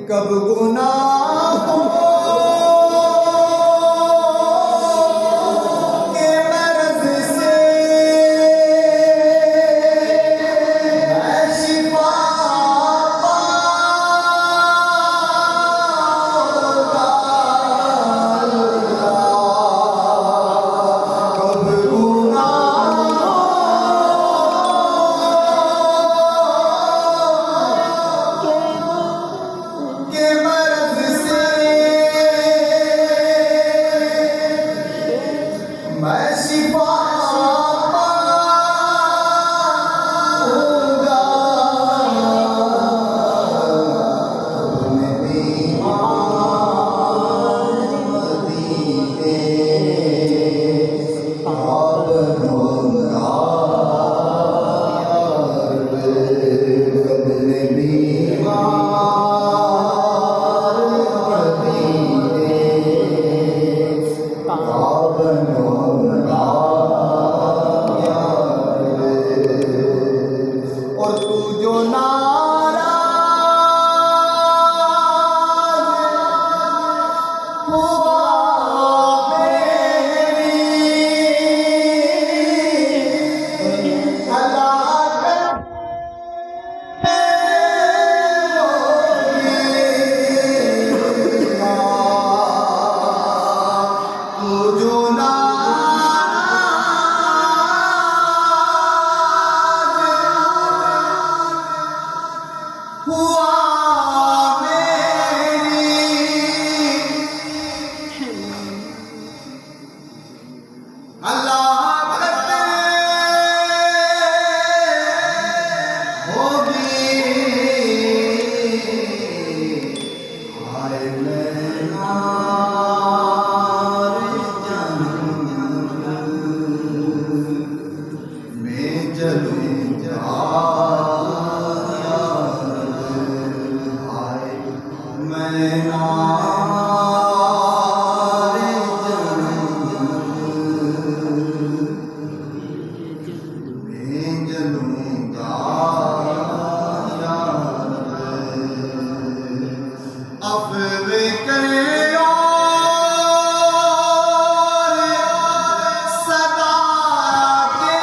कब गुनाहों के मर्ज़ से मैं शिफा पाऊंगा। कब के मर्ज़ से मैं शिफा पाऊंगा। अपने बीमार मदीने पावनोंगा। अपने बीमार मदीने पावनोंगा। और तू जो नाराज़ हुआ मेरी हलाकत तू जो नाराज़ हुआ मेरी हलाकत होगी। हाय मैं नारे जन्नत में जलूंगा। हाय मैं नारे जन्नत में जलूंगा। अफ़वे करे और सदा के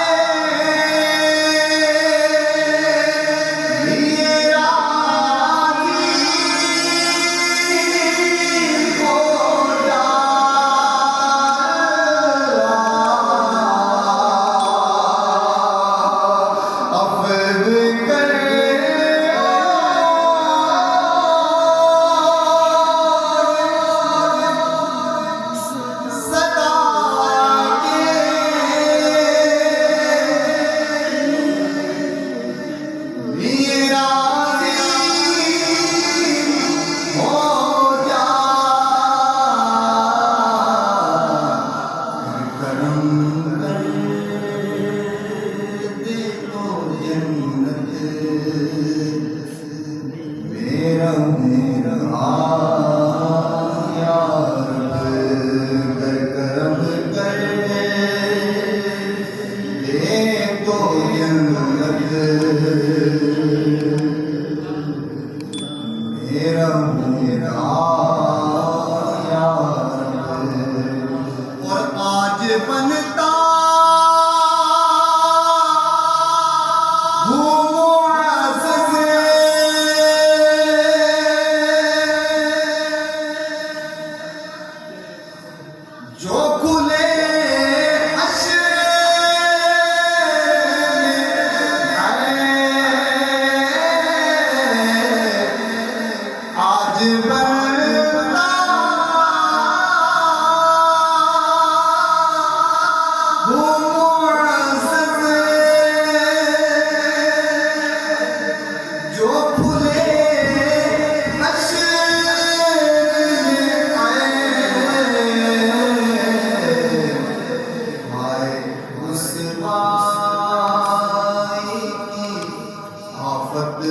लिए राज़ी हो जा। अफ़वे करे सदा के लिए राज़ी हो जा। करम कर दे तो जन्नत मेरा मेरा या रब। कर करम कर दे तो जन्नत मेरा मेरा या रब। और आज बनता हूँ मुअज़्ज़ज़ जो खुले हश्र आज बनता हूँ मुअज़्ज़ज़ जो खुले हश्र हाय उस भाई की आफत